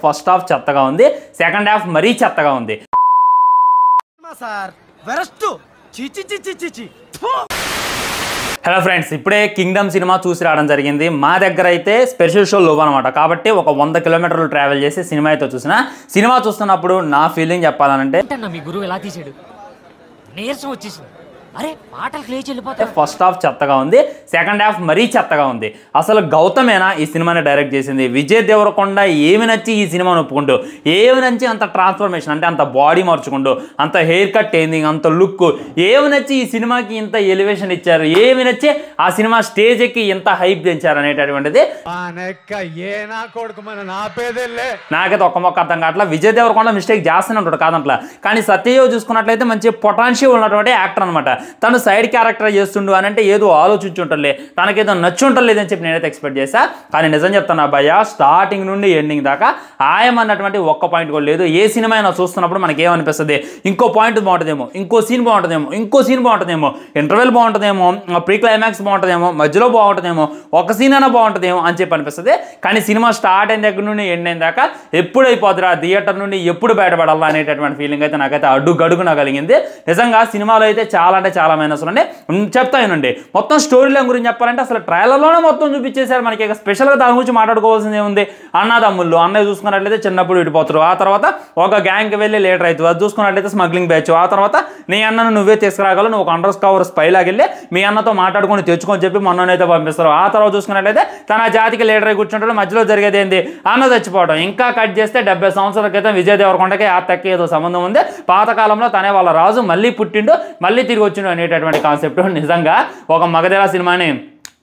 First half చెత్తగా ఉంది, second half మరీ చెత్తగా ఉంది. హలో ఫ్రెండ్స్, ఇప్పుడే కింగ్డమ్ సినిమా చూసి రావడం జరిగింది. మా దగ్గర అయితే స్పెషల్ షో లోవ్ అనమాట. కాబట్టి ఒక 100 కిలోమీటర్లు ట్రావెల్ చేసి సినిమా అయితే సినిమా చూస్తున్నప్పుడు నా ఫీలింగ్ చెప్పాలంటే మీ గురువు ఎలా తీసాడు, నీరసం వచ్చేసింది. అరే పాటలు క్లియర్ వెళ్ళిపోతాయి. ఫస్ట్ హాఫ్ చెత్తగా ఉంది, సెకండ్ హాఫ్ మరీ చెత్తగా ఉంది. అసలు గౌతమేనా ఈ సినిమాని డైరెక్ట్ చేసింది? విజయ్ దేవరకొండ ఏమి నచ్చి ఈ సినిమాను ఒప్పుకుంటూ, ఏమి నచ్చి అంత ట్రాన్స్ఫర్మేషన్ అంటే అంత బాడీ మార్చుకుంటూ, అంత హెయిర్ కట్ ఏంది, అంత లుక్ ఏమి నచ్చి ఈ సినిమాకి ఇంత ఎలివేషన్ ఇచ్చారు, ఏమి నచ్చి ఆ సినిమా స్టేజ్ ఎక్కి ఇంత హైప్ పెంచారు అనేటటువంటిది నాకైతే ఒక్క మొక్క అర్థం కావట్లా. విజయ్ దేవరకొండ మిస్టేక్ చేస్తూనే ఉంటాడు కాదంట్లా, కానీ సత్యదేవ్ చూసుకున్నట్లయితే మంచి పొటాన్షియల్ ఉన్నటువంటి యాక్టర్ అనమాట. తను సైడ్ క్యారెక్టర్ చేస్తుండు అని అంటే ఏదో ఆలోచించుంటలే, తనకేదో నచ్చుంటలేదని చెప్పి నేనైతే ఎక్స్పెక్ట్ చేశా. కానీ నిజం చెప్తాను అబ్బాయ్య, స్టార్టింగ్ నుండి ఎండింగ్ దాకా ఆయమన్నటువంటి ఒక్క పాయింట్ కూడా లేదు. ఏ సినిమా అయినా చూస్తున్నప్పుడు మనకి ఏమనిపిస్తుంది, ఇంకో పాయింట్ బాగుంటుందేమో, ఇంకో సీన్ బాగుంటుందేమో, ఇంకో సీన్ బాగుంటుందేమో, ఇంటర్వెల్ బాగుంటుందేమో, ప్రీ క్లైమాక్స్ బాగుంటుందేమో, మధ్యలో బాగుంటుందేమో, ఒక సీన్ అయినా బాగుంటుందేమో అని చెప్పి అనిపిస్తుంది. కానీ సినిమా స్టార్ట్ అయిన దగ్గర నుండి ఎండ్ అయిన దాకా ఎప్పుడు అయిపోద్దురా థియేటర్ నుండి, ఎప్పుడు బయటపడాలా అనేటటువంటి ఫీలింగ్ అయితే నాకైతే అడుగడుగున కలిగింది. నిజంగా సినిమాలో అయితే చాలా అంటే చాలా మైనస్ ఉండే చెప్తానండి. మొత్తం స్టోరీ లైన్ గురించి చెప్పాలంటే అసలు ట్రైలర్లోనే మొత్తం చూపించేశారు. మనకి ఇక స్పెషల్గా దాని గురించి మాట్లాడుకోవాల్సింది ఏముంది? అన్నదమ్ముళ్ళు, అన్నయ్య చూసుకున్నట్లయితే చిన్నప్పుడు విడిపోతారు, ఆ తర్వాత ఒక గ్యాంగ్కి వెళ్ళి లీడర్ అవుతుంది, అది చూసుకున్నట్లయితే స్మగ్లింగ్ బ్యాచ్, ఆ తర్వాత నీ అన్నను నువ్వే తీసుకురాగలవు, నువ్వు ఒక అండర్ కవర్ స్పైలాగి వెళ్ళి మీ అన్నతో మాట్లాడుకొని తెచ్చుకొని చెప్పి మొన్ననైతే పంపిస్తారు. ఆ తర్వాత చూసుకున్నట్లయితే తన జాతికి లీడర్ అయి కూర్చుంటాడు, మధ్యలో జరిగేది ఏంది, అన్న చచ్చిపోవడం. ఇంకా కట్ చేస్తే 70 సంవత్సరాల క్రితం విజయ్ దేవరకొండకి ఆ తక్కి ఏదో సంబంధం ఉంది, పాతకాలంలో తనే వాళ్ళ రాజు, మళ్ళీ పుట్టిండు, మళ్ళీ తిరిగి వచ్చిండు అనేటటువంటి కాన్సెప్ట్. నిజంగా ఒక మగధీర సినిమాని,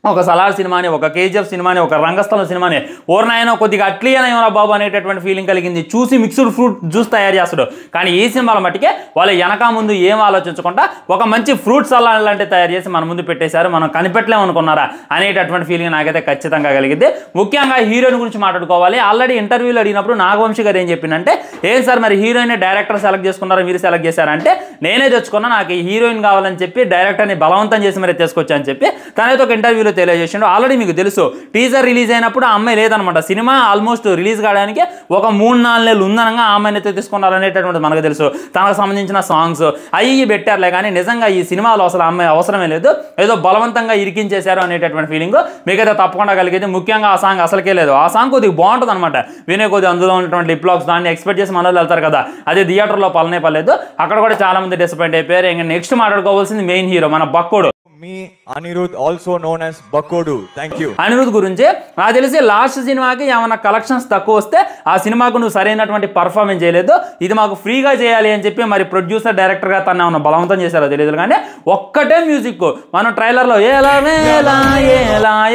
ఒక సలార్ సినిమాని, ఒక కేజీఎఫ్ సినిమాని, ఒక రంగస్థలం సినిమాని ఓర్నాయనో కొద్దిగా అట్లీయనో బాబు అనేటటువంటి ఫీలింగ్ కలిగింది. చూసి మిక్స్డ్ ఫ్రూట్ జ్యూస్ తయారు చేస్తాడు, కానీ ఈ సినిమాల మట్టికే వాళ్ళు వెనక ముందు ఏం ఆలోచించకుండా ఒక మంచి ఫ్రూట్ సలాడ్ లాంటివి తయారు చేసి మన ముందు పెట్టేశారు. మనం కనిపెట్టలేమనుకున్నారా అనేటటువంటి ఫీలింగ్ నాకైతే ఖచ్చితంగా కలిగింది. ముఖ్యంగా హీరోయిన్ గురించి మాట్లాడుకోవాలి. ఆల్రెడీ ఇంటర్వ్యూలు అడిగినప్పుడు నాగవంశీ గారు ఏం చెప్పిందంటే, ఏం సార్ మరి హీరోయిన్ డైరెక్టర్ సెలెక్ట్ చేసుకున్నారా, మీరు సెలెక్ట్ చేశారంటే నేనే తెచ్చుకున్నా, నాకు ఈ హీరోయిన్ కావాలని చెప్పి డైరెక్టర్ని బలవంతం చేసి మరి తెచ్చుకొచ్చా అని చెప్పి తనైతే ఒక ఇంటర్వ్యూలో తెలియజేసిండు. ఆల్రెడీ మీకు తెలుసు టీజర్ రిలీజ్ అయినప్పుడు ఆ అమ్మాయి లేదనమాట. సినిమా ఆల్మోస్ట్ రిలీజ్ కావడానికి ఒక 3-4 నెలలు ఉందనగా ఆ అమ్మాయిని అయితే తీసుకున్నారనేటటువంటి మనకు తెలుసు. తనకు సంబంధించిన సాంగ్స్ అవి పెట్టారులే, కానీ నిజంగా ఈ సినిమాలో అసలు అమ్మాయి అవసరమే లేదు, ఏదో బలవంతంగా ఇరికించేశారు అనేటటువంటి ఫీలింగ్ మీకైతే తప్పకుండా కలిగింది. ముఖ్యంగా ఆ సాంగ్ అసలుకే లేదు. ఆ సాంగ్ కొద్దిగా బాగుంటుంది అనమాట, వినే కొద్దిగా అందులో ఉన్నటువంటి లిప్ లాక్స్ దాన్ని ఎక్స్పెక్ట్ చేసి మనలో వెళ్తారు కదా, అదే థియేటర్లో పల్లనే పర్లేదు. అక్కడ కూడా చాలా మంది డిసప్పాయింట్ అయిపోయారు. ఇంకా నెక్స్ట్ మాట్లాడుకోవాల్సింది మెయిన్ హీరో మన బక్కోడు. Me Anirudh, also known as Bakkodu. Thank you. Anirudh గురించి నాకు తెలిసి లాస్ట్ సినిమాకి ఏమైనా కలెక్షన్స్ తక్కువ వస్తే ఆ సినిమాకు నువ్వు సరైనటువంటి పర్ఫార్మెన్స్ చేయలేదు, ఇది మాకు ఫ్రీగా చేయాలి అని చెప్పి మరి ప్రొడ్యూసర్ డైరెక్టర్గా తను ఏమన్నా బలవంతం చేశారో తెలియదు. కానీ ఒక్కటే మ్యూజిక్ మనం ట్రైలర్లో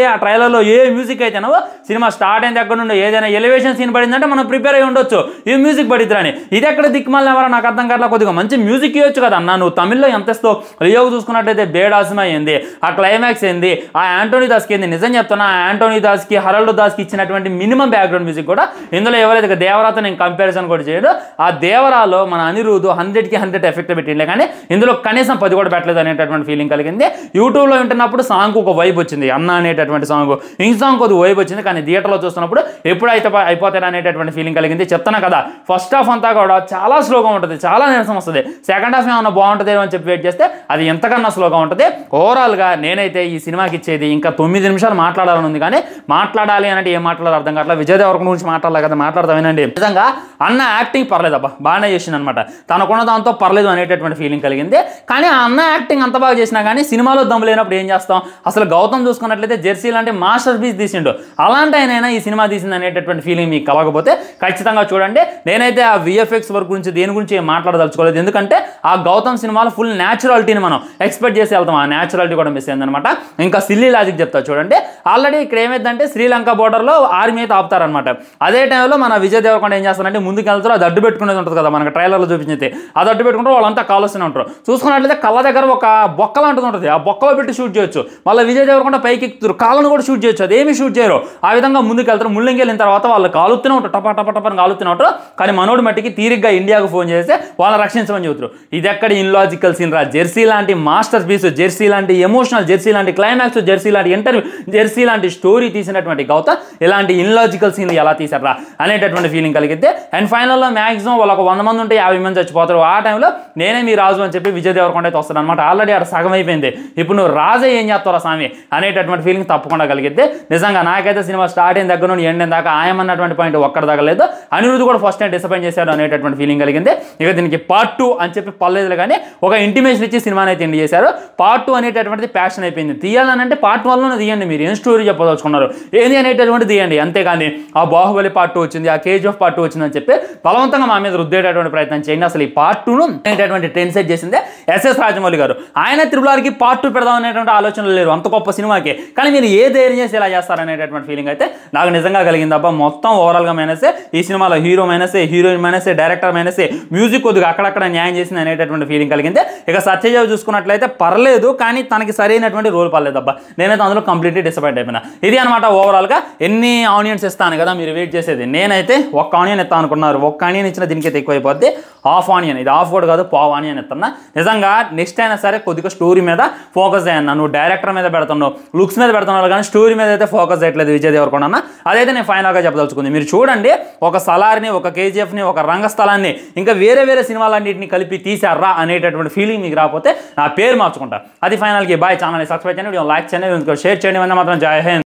ఆ ట్రైలర్లో ఏ మ్యూజిక్ అయితేనో సినిమా స్టార్ట్ అయిన దగ్గర నుండి ఏదైనా ఎలివేషన్ సీన్ పడిందంటే మనం ప్రిపేర్ అయ్యి ఉండొచ్చు, ఈ మ్యూజిక్ పడిద్దని. ఇది ఎక్కడ దిక్కుమాలి ఎవరో నాకు అర్థం కావట్లా. కొద్దిగా మంచి మ్యూజిక్ ఇవ్వచ్చు కదా అన్న. నువ్వు తమిళ్లో ఎంత ఇస్తావు, లియోకి చూసుకున్నట్లయితే బేడాసిమా ఏంది, ఆ క్లైమాక్స్ ఏంది, ఆ యాంటోనీ దాస్కి ఏంది. నిజం చెప్తున్నా, ఆ యాంటోనీ దాస్కి హరల్డ్ దాస్కి ఇచ్చినటువంటి మినిమం బ్యాక్గ్రౌండ్ మ్యూజిక్ కూడా ఇందులో ఎవరైతే దేవరాతో నేను కంపారిజన్ కూడా చేయడు, ఆ దేవరాలో మన అనిరుద్ 100కి 100 ఎఫెక్ట్ పెట్టిండే, కానీ ఇందులో కనీసం 10 కూడా పెట్టలేదు అనేటటువంటి ఫీలింగ్ కలిగింది. యూట్యూబ్లో వింటున్నప్పుడు సాంగ్ ఒక వైబ్ వచ్చింది, అన్న అనేటటువంటి సాంగ్, ఈ సాంగ్ కొద్ది వైబ్ వచ్చింది, కానీ థియేటర్లో చూస్తున్నప్పుడు ఎప్పుడు అయిపోతాయి అనేటటువంటి ఫీలింగ్ కలిగింది. చెప్తున్నా కదా, ఫస్ట్ హాఫ్ అంతా కూడా చాలా స్లోగా ఉంటుంది, చాలా నీరసం వస్తుంది. సెకండ్ హాఫ్ ఏమన్నా బాగుంటుంది అని చెప్పి వెయిట్ చేస్తే అది ఎంతకన్నా స్లోగా ఉంటుంది. ఓవరాల్గా నేనైతే ఈ సినిమాకి ఇచ్చేది ఇంకా 9 నిమిషాలు మాట్లాడాలని ఉంది, కానీ మాట్లాడాలి అంటే ఏం మాట్లాడాలి అర్థం కావట్లేదు. విజయ్ దేవరకొండ గురించి మాట్లాడాలి కదా, మాట్లాడతా వినండి. నిజంగా అన్న యాక్టింగ్ పర్లేదు అబ్బా, బాగానే చేసింది అనమాట, తనకున్న దాంతో పర్లేదు అనేటటువంటి ఫీలింగ్ కలిగింది. కానీ ఆ అన్న యాక్టింగ్ అంత బాగా చేసినా కానీ సినిమాలో దమ్ము లేనప్పుడు ఏం చేస్తాం? అసలు గౌతమ్ చూసుకున్నట్లయితే జెర్సీ లాంటి మాస్టర్ పీస్ తీసిండు, అలాంటి ఆయన ఈ సినిమా తీసింది అనేటటువంటి ఫీలింగ్ మీకు కలగకపోతే ఖచ్చితంగా చూడండి. నేనైతే ఆ విఎఫ్ఎక్స్ వర్క్ గురించి దేని గురించి ఏం మాట్లాడదలుచుకోలేదు, ఎందుకంటే ఆ గౌతమ్ సినిమాలో ఫుల్ న్యాచురాలిటీని మనం ఎక్స్పెక్ట్ చేసి వెళ్తాం, ఆ న్యాచురాలిటీ కూడా మిస్ అయిందనమాట. ఇంకా సిల్లీ లాజిక్ చెప్తా చూడండి. ఆల్రెడీ ఇక్కడ ఏమైందంటే శ్రీలంక బోర్డర్లో ఆర్మీ అయితే ఆపుతారనమాట. అదే టైంలో మన విజయ్ దేవరకొండ ఏం చేస్తారంటే ముందుకు వెళ్తారు, అది అడ్డు పెట్టుకునేది ఉంటుంది కదా మనకు ట్రైలర్లో చూపించితే, అది అడ్డు పెట్టుకుంటారు, వాళ్ళంతా కాలుస్తూనే ఉంటారు. చూసుకున్నట్లయితే కళ్ళ దగ్గర ఒక బొక్క లాంటిది ఉంటుంది, ఆ బొక్కలో పెట్టి షూట్ చేయొచ్చు. మళ్ళీ విజయ్ దేవరకొండ పైకి ఎక్కుతారు, కాళ్ళను కూడా షూట్ చేయొచ్చు, అదేమి షూట్ చేయరు. ఆ విధంగా ముందుకు వెళ్తారు. ముళ్ళంగి వెళ్ళిన తర్వాత వాళ్ళు కాలుతూనే ఉంటారు, టపా టపా టపని కాలుతూనే ఉంటారు. కానీ మనోడి మట్టికి తీరిగ్గా ఇండియాకు ఫోన్ చేస్తే వాళ్ళని రక్షించమని చెబుతారు. ఇది ఎక్కడ ఇన్లాజికల్ సీన్ రా, జెర్సీ లాంటి మాస్టర్ పీస్, జెర్సీ లాంటి ఎమోషనల్, జెర్సీ లాంటి క్లైమాక్స్, జెర్సీ లాంటి ఇంటర్వ్యూ, జెర్సీ లాంటి స్టోరీ తీసినటువంటి గౌతమ్ ఇలాంటి ఇన్లాజికల్ సీన్లు ఎలా తీసారా అనేటటువంటి ఫీలింగ్ కలిగితే, అండ్ ఫైనల్లో మ్యాక్సిమం వాళ్ళకు 100 మంది ఉంటే 50 మంది చచ్చిపోతారు. ఆ టైంలో నేనే మీ రాజు అని చెప్పి విజయ్ దేవరకొండ అయితే వస్తాడు అనమాట. ఆల్రెడీ ఆడ సగం అయిపోయింది, ఇప్పుడు నువ్వు రాజే ఏం చేస్తారా స్వామి అనేటటువంటి ఫీలింగ్ తప్పకుండా కలిగితే, నిజంగా నాకైతే సినిమా స్టార్ట్ అయిన దగ్గర నుండి ఎండ్ దాకా ఆయమన్నటువంటి పాయింట్ ఒక్కడ తగలేదు. అనిరుద్ధ్ కూడా ఫస్ట్ టైం డిసప్పాయింట్ చేశాడు అనేటటువంటి ఫీలింగ్ కలిగింది. ఇక దీనికి పార్ట్ 2 అని చెప్పి పర్లేదు కానీ ఒక ఇంటిమేషన్ ఇచ్చి సినిమాని అయితే ఎండ్ చేశారు. పార్ట్ 2 అనేటటువంటిది ప్యాషన్ అయిపోయింది. తీయాలని అంటే పార్ట్ 1లోనే తీయండి, మీరు ఏం స్టోరీ చెప్పదలుచుకున్నారు ఏది అనేటటువంటి తీయండి, అంతేగాని ఆ బాహుబలి పార్ట్ 2 వచ్చింది, ఆ కేజీఎఫ్ పార్ట్ 2 వచ్చిందని చెప్పి బలవంతంగా మా మీద రుద్దేటటువంటి ప్రయత్నం చేయండి. అసలు ఈ పార్ట్ 2ను అనేటటువంటి ట్రెండ్ సెట్ చేసిందే ఎస్ఎస్ రాజమౌళి గారు. ఆయన త్రిబుల్ పార్ట్ 2 పెడదాం అనేటువంటి ఆలోచనలు లేరు అంత గొప్ప సినిమాకి, కానీ మీరు ఏ ధైర్యం చేసి ఇలా చేస్తారనేటటువంటి ఫీలింగ్ అయితే నాకు నిజంగా కలిగింది. అబ్బా మొత్తం ఓవరాల్గా మైనసే, ఈ సినిమాలో హీరో మైనసే, హీరోయిన్ మైనసే, డైరెక్టర్ మైనసే, మ్యూజిక్ కొద్దిగా అక్కడక్కడ న్యాయం చేసింది అనేటటువంటి ఫీలింగ్ కలిగింది. ఇక సత్యదేవ్ చూసుకున్నట్లయితే పర్లేదు, కానీ తనకి సరైనటువంటి రోల్ పర్లేదు. అబ్బా నేనైతే అందులో కంప్లీట్లీ డిసప్పాయింట్ అయిపోయినా. ఇది అనమాట ఓవరాల్గా. ఎన్ని ఆనియన్స్ ఇస్తాను కదా మీరు వెయిట్ చేసేది, నేనైతే ఒక్క ఆనియన్ ఇస్తాను అనుకున్నారు, ఒక్క ఆనియన్ ఇచ్చిన దీనికైతే ఎక్కువ అయిపోద్ది. హాఫ్ ఆనియన్, ఇది హాఫ్ కూడా కాదు, పావు ఆనియన్ ఇస్తున్నా. నిజంగా నెక్స్ట్ అయినా సరే కొద్దిగా స్టోరీ మీద ఫోకస్ అయ్యాను. నువ్వు డైరెక్టర్ మీద పెడుతున్నావు, లుక్స్ మీద పెడుతున్నావు, కానీ స్టోరీ మీద అయితే ఫోకస్ చేయట్లేదు విజయ్ దేవరకొండ అన్న. అదైతే నేను ఫైనల్గా చెప్పదలుచుకుంది. మీరు చూడండి, ఒక సలార్ని, ఒక కేజీఎఫ్ని, ఒక రంగస్థలాన్ని, ఇంకా వేరే వేరే సినిమాలన్నింటినీ కలిపి తీసారా అనేటటువంటి ఫీలింగ్ మీకు రాకపోతే నా పేరు మార్చుకుంటా. అది ఫైనల్కి బాయ్. ఛానల్ని సబ్స్క్రైబ్ చేయండి, వీడియో లైక్ చేయండి, షేర్ చేయండి, మాత్రం జై హింద్.